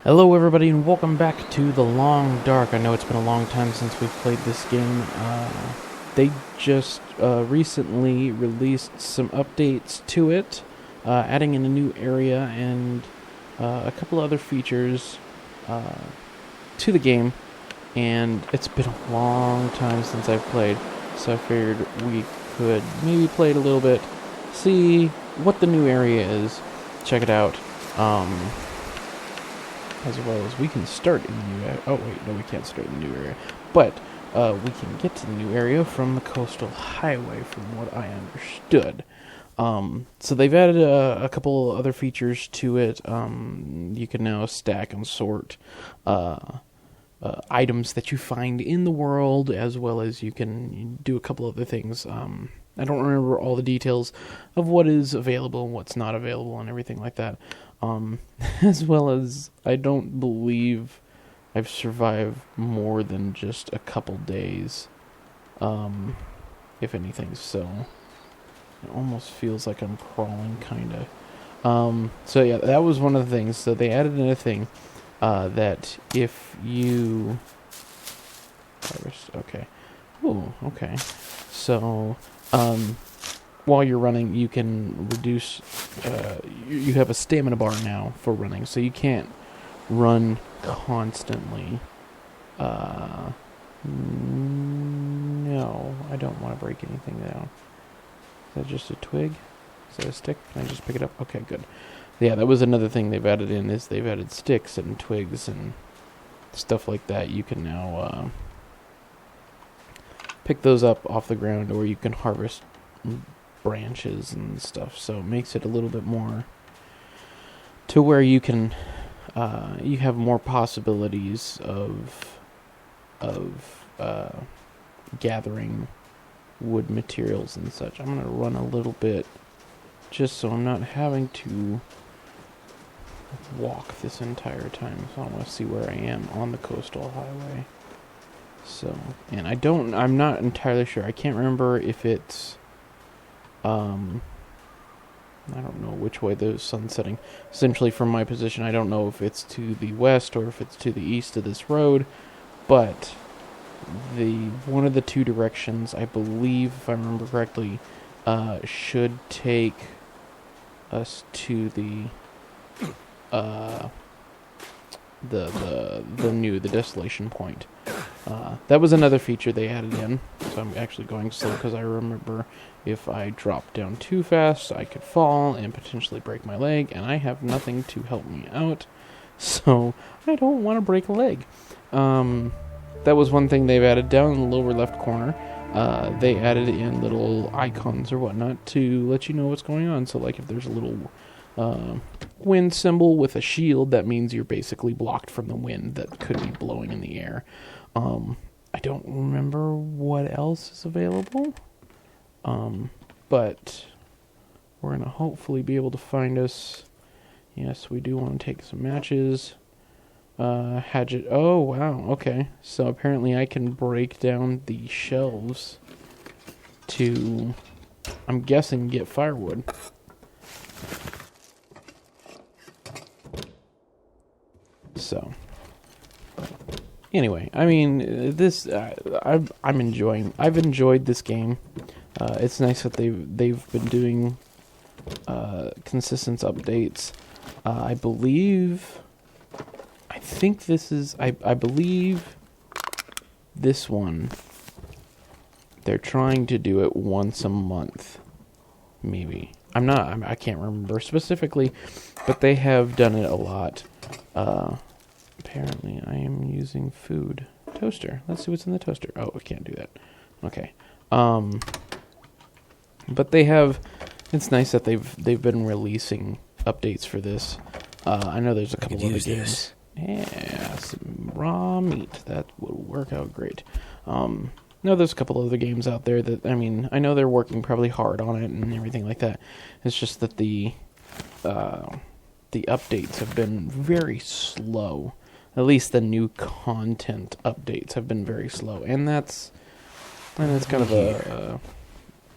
Hello everybody and welcome back to The Long Dark. I know it's been a long time since we've played this game. They just recently released some updates to it, adding in a new area and a couple other features to the game. And it's been a long time since I've played, so I figured we could maybe play it a little bit, see what the new area is, check it out. As well as we can start in the new area. Oh wait, no, we can't start in the new area. But we can get to the new area from the coastal highway, from what I understood. So they've added a couple other features to it. You can now stack and sort items that you find in the world, as well as you can do a couple other things. I don't remember all the details of what is available and what's not available and everything like that. As well as I don't believe I've survived more than just a couple days, if anything, so it almost feels like I'm crawling, kinda. So yeah, that was one of the things. So they added in a thing, that if you... Okay. Ooh, okay. So, while you're running, you can reduce, you have a stamina bar now for running, so you can't run constantly. No, I don't want to break anything down. Is that just a twig? Is that a stick? Can I just pick it up? Okay, good. Yeah, that was another thing they've added in, is they've added sticks and twigs and stuff like that. You can now, pick those up off the ground, or you can harvest branches and stuff, so it makes it a little bit more to where you can you have more possibilities of gathering wood materials and such. I'm gonna run a little bit just so I'm not having to walk this entire time, so I want to see where I am on the coastal highway. So, and I'm not entirely sure. I can't remember if it's I don't know which way the sun's setting. Essentially, from my position, I don't know if it's to the west or if it's to the east of this road, but one of the two directions, I believe, if I remember correctly, should take us to the Desolation point. That was another feature they added in, so I'm actually going slow because I remember if I drop down too fast, I could fall and potentially break my leg, and I have nothing to help me out, so I don't want to break a leg. That was one thing they've added down in the lower left corner. They added in little icons or whatnot to let you know what's going on. So, like, if there's a little wind symbol with a shield, that means you're basically blocked from the wind that could be blowing in the air. I don't remember what else is available, but we're going to hopefully be able to find us. Yes, we do want to take some matches. Hatchet. Oh, wow, okay. So apparently I can break down the shelves to, I'm guessing, get firewood. So, anyway, I mean, this I've enjoyed this game. It's nice that they've been doing consistent updates. I believe this one, they're trying to do it once a month, maybe. I can't remember specifically, but they have done it a lot. Apparently I am using food. Toaster. Let's see what's in the toaster. Oh, I can't do that. Okay. But it's nice that they've been releasing updates for this. I know there's a couple other games. Yeah, some raw meat. That will work out great. No, there's a couple other games out there that, I mean, I know they're working probably hard on it and everything like that. It's just that the updates have been very slow. At least the new content updates have been very slow, and that's kind of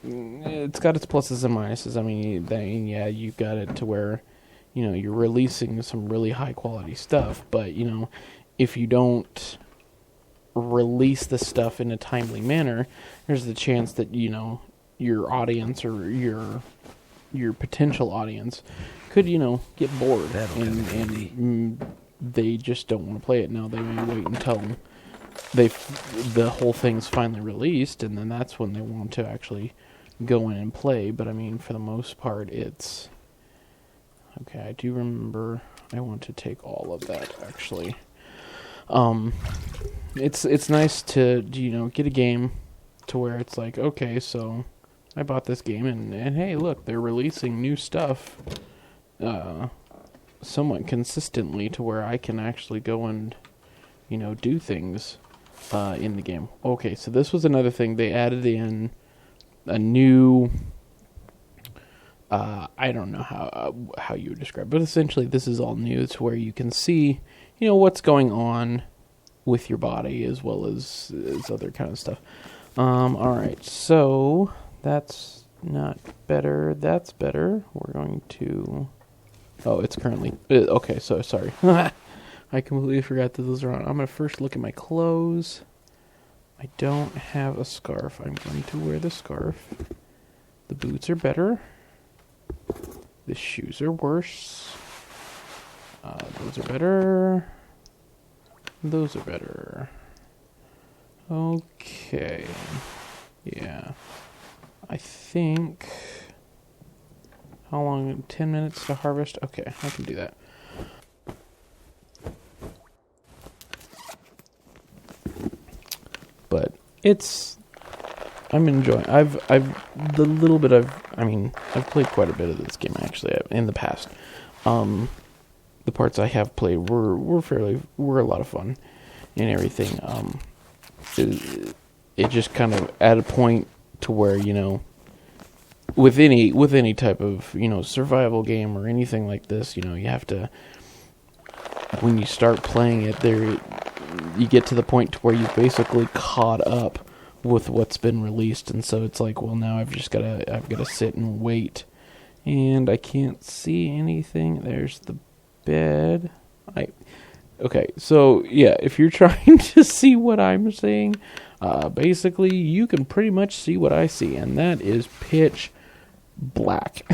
it's got its pluses and minuses. I mean, yeah, you've got it to where you're releasing some really high quality stuff, but if you don't release the stuff in a timely manner, there's the chance that your audience or your potential audience could get bored and they just don't want to play it. Now they may wait until the whole thing's finally released, and then that's when they want to actually go in and play. But I mean, for the most part, it's okay. I do remember I want to take all of that actually. It's nice to get a game to where it's like, okay, so I bought this game and hey, look, they're releasing new stuff somewhat consistently to where I can actually go and do things in the game. Okay, so this was another thing. They added in a new I don't know how you would describe it, but essentially this is all new. It's where you can see what's going on with your body as well as other kind of stuff. Alright, so that's not better. That's better. We're going to... Oh, it's currently... Okay, so sorry. I completely forgot that those are on. I'm going to first look at my clothes. I don't have a scarf. I'm going to wear the scarf. The boots are better. The shoes are worse. Those are better. Those are better. Okay. Yeah. I think... How long? 10 minutes to harvest? Okay, I can do that. But I'm enjoying. I've played quite a bit of this game actually in the past. The parts I have played were a lot of fun and everything. It just kind of at a point to where with any type of survival game or anything like this, you have to, when you start playing it, you get to the point to where you've basically caught up with what's been released, and so it's like, well, now I've got to sit and wait, and I can't see anything. There's the bed. Okay, so yeah, if you're trying to see what I'm seeing, basically you can pretty much see what I see, and that is pitch black.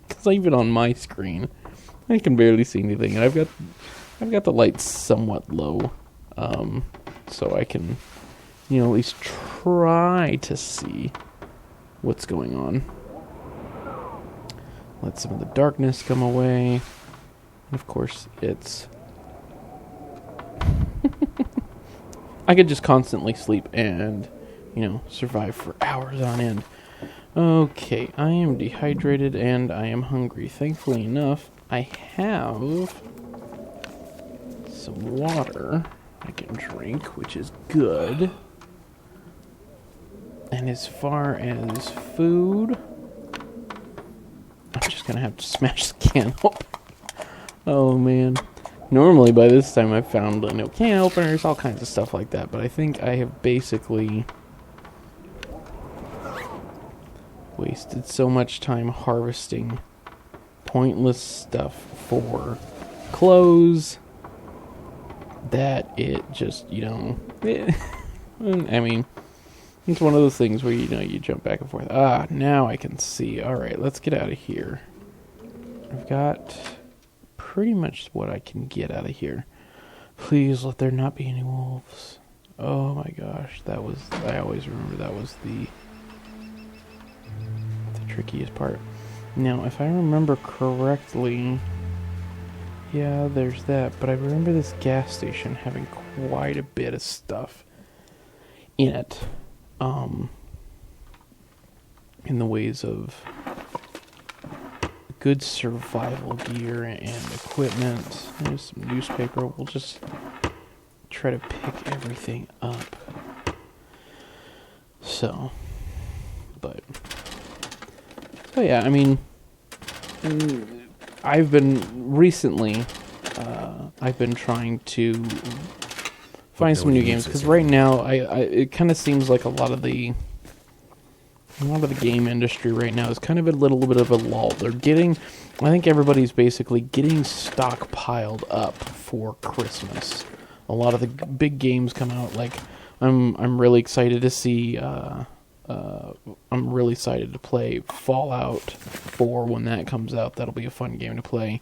Because even on my screen, I can barely see anything, and I've got the lights somewhat low, so I can, at least try to see what's going on. Let some of the darkness come away. And of course, it's... I could just constantly sleep and, survive for hours on end. Okay, I am dehydrated and I am hungry. Thankfully enough, I have some water I can drink, which is good. And as far as food, I'm just gonna have to smash the can open. Oh man. Normally by this time I've found can openers, all kinds of stuff like that, but I think I have basically wasted so much time harvesting pointless stuff for clothes that it just, I mean, it's one of those things where, you jump back and forth. Now I can see. Alright, let's get out of here. I've got pretty much what I can get out of here. Please let there not be any wolves. Oh my gosh, I always remember that was the trickiest part. Now, if I remember correctly, yeah, there's that, but I remember this gas station having quite a bit of stuff in it, in the ways of good survival gear and equipment. There's some newspaper. We'll just try to pick everything up. So, but yeah, I mean, I've been trying to find some new games, because right now it kind of seems like a lot of the a lot of the game industry right now is kind of a little bit of a lull. I think everybody's basically getting stockpiled up for Christmas. A lot of the big games come out. Like, I'm really excited to see. I'm really excited to play Fallout 4 when that comes out. That'll be a fun game to play.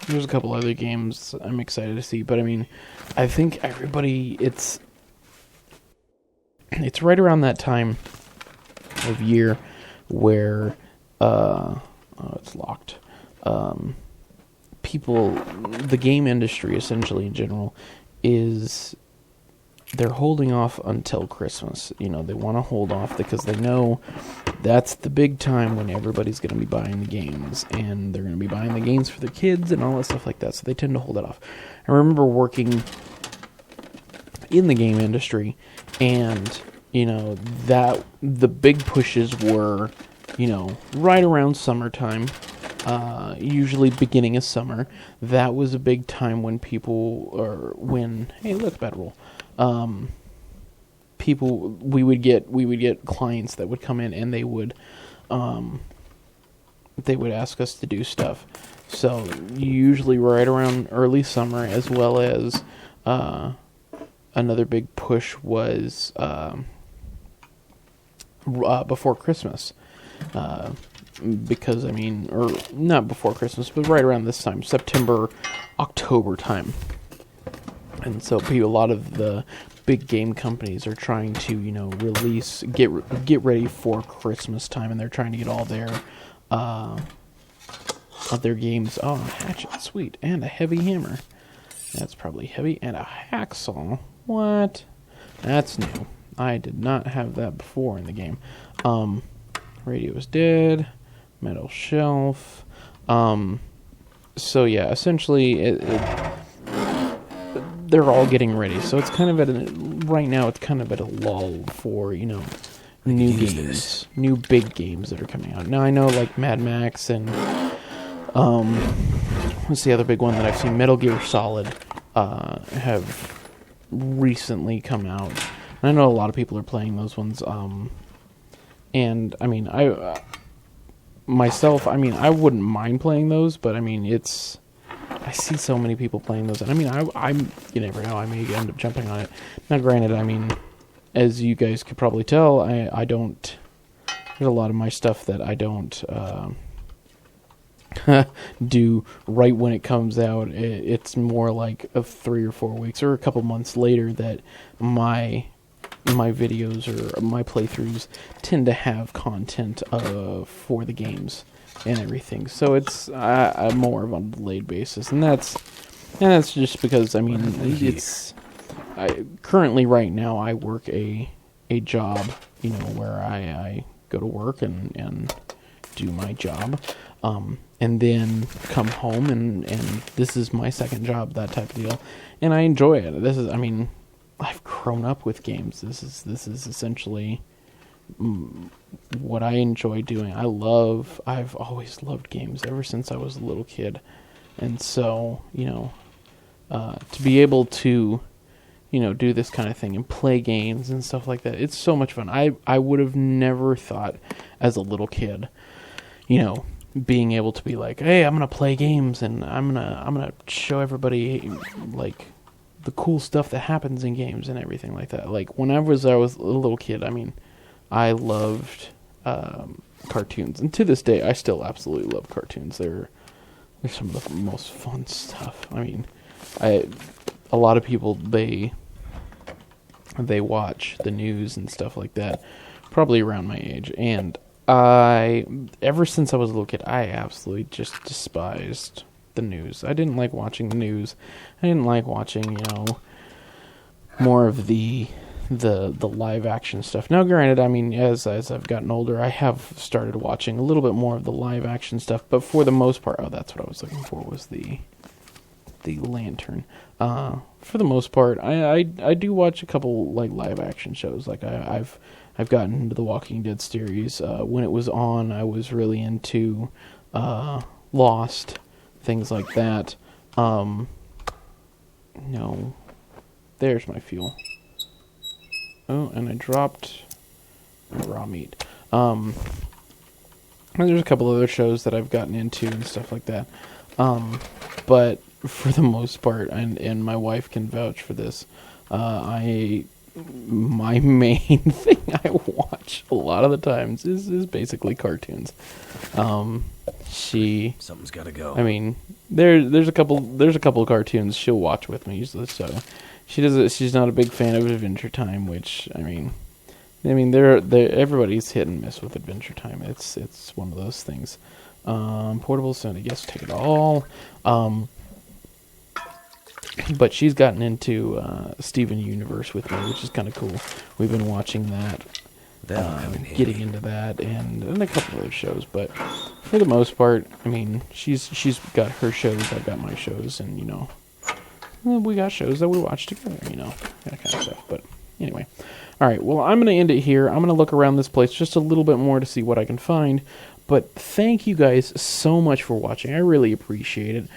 There's a couple other games I'm excited to see, but I mean, I think everybody, it's right around that time of year where it's locked. The game industry essentially in general they're holding off until Christmas. They want to hold off because they know that's the big time when everybody's going to be buying the games, and they're going to be buying the games for their kids and all that stuff like that, so they tend to hold it off. I remember working in the game industry, and, that the big pushes were, right around summertime, usually beginning of summer. That was a big time when hey, look, bad roll. We would get clients that would come in, and they would ask us to do stuff. So usually right around early summer, as well as another big push was before Christmas. Because, or not before Christmas, but right around this time, September, October time. And so a lot of the big game companies are trying to, release, get ready for Christmas time, and they're trying to get all their games. Oh, a hatchet, sweet, and a heavy hammer. That's probably heavy, and a hacksaw. What? That's new. I did not have that before in the game. Radio is dead. Metal shelf. So yeah, essentially they're all getting ready. So it's kind of right now it's kind of at a lull for, new games, new big games that are coming out. Now I know like Mad Max and what's the other big one that I've seen? Metal Gear Solid have recently come out. And I know a lot of people are playing those ones. And I mean, I wouldn't mind playing those, but I mean, I see so many people playing those, and I mean, you never know, I may end up jumping on it. Now, granted, I mean, as you guys could probably tell, I don't, there's a lot of my stuff that I don't do right when it comes out. It's more like 3 or 4 weeks or a couple months later that my videos or my playthroughs tend to have content for the games and everything. So it's more of on a delayed basis, and that's just because I mean currently right now I work a job, where I go to work and do my job, and then come home and this is my second job, that type of deal, and I enjoy it. I've grown up with games. This is essentially what I enjoy doing. I've always loved games ever since I was a little kid. And so, to be able to, do this kind of thing and play games and stuff like that, it's so much fun. I would have never thought as a little kid, being able to be like, hey, I'm going to play games and I'm going to show everybody like the cool stuff that happens in games and everything like that. Like when I was a little kid, I loved cartoons, and to this day I still absolutely love cartoons. They're some of the most fun stuff. A lot of people they watch the news and stuff like that, probably around my age, and ever since I was a little kid, I absolutely just despised the news. I didn't like watching the news. I didn't like watching, more of the live action stuff. Now, granted, as I've gotten older, I have started watching a little bit more of the live action stuff, but for the most part, that's what I was looking for, was the lantern. For the most part, I do watch a couple like live action shows. Like I've gotten into the Walking Dead series. When it was on, I was really into Lost, things like that. No, there's my fuel. Oh, and I dropped raw meat. And there's a couple other shows that I've gotten into and stuff like that. But for the most part, and my wife can vouch for this, my main thing I watch a lot of the times is basically cartoons. Something's gotta go. I mean, there's a couple of cartoons she'll watch with me usually. So she's not a big fan of Adventure Time, which I mean, they're everybody's hit and miss with Adventure Time. It's one of those things. Portable Sony, yes, take it all. But she's gotten into Steven Universe with me, which is kind of cool. We've been watching that, getting into that, and a couple other shows. But for the most part, I mean, she's got her shows, I've got my shows, and we got shows that we watch together, that kind of stuff. But anyway, all right. Well, I'm gonna end it here. I'm gonna look around this place just a little bit more to see what I can find. But thank you guys so much for watching. I really appreciate it.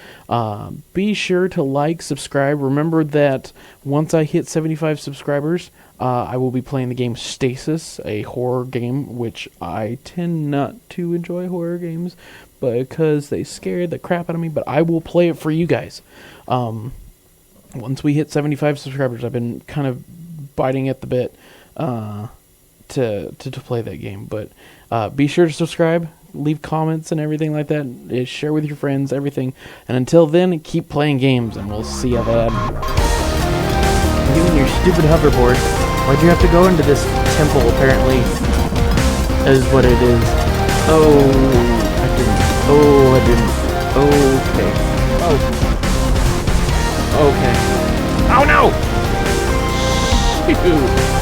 Be sure to like, subscribe. Remember that once I hit 75 subscribers, I will be playing the game Stasis, a horror game, which I tend not to enjoy horror games because they scare the crap out of me, but I will play it for you guys. Once we hit 75 subscribers, I've been kind of biting at the bit to play that game. But be sure to subscribe, leave comments and everything like that, share with your friends, everything. And until then, keep playing games, and we'll see you then. You and your stupid hoverboard. Why'd you have to go into this temple, apparently? Is what it is. Oh, I didn't. Oh, I didn't. Okay. Oh. Okay. Oh, no! Shoot!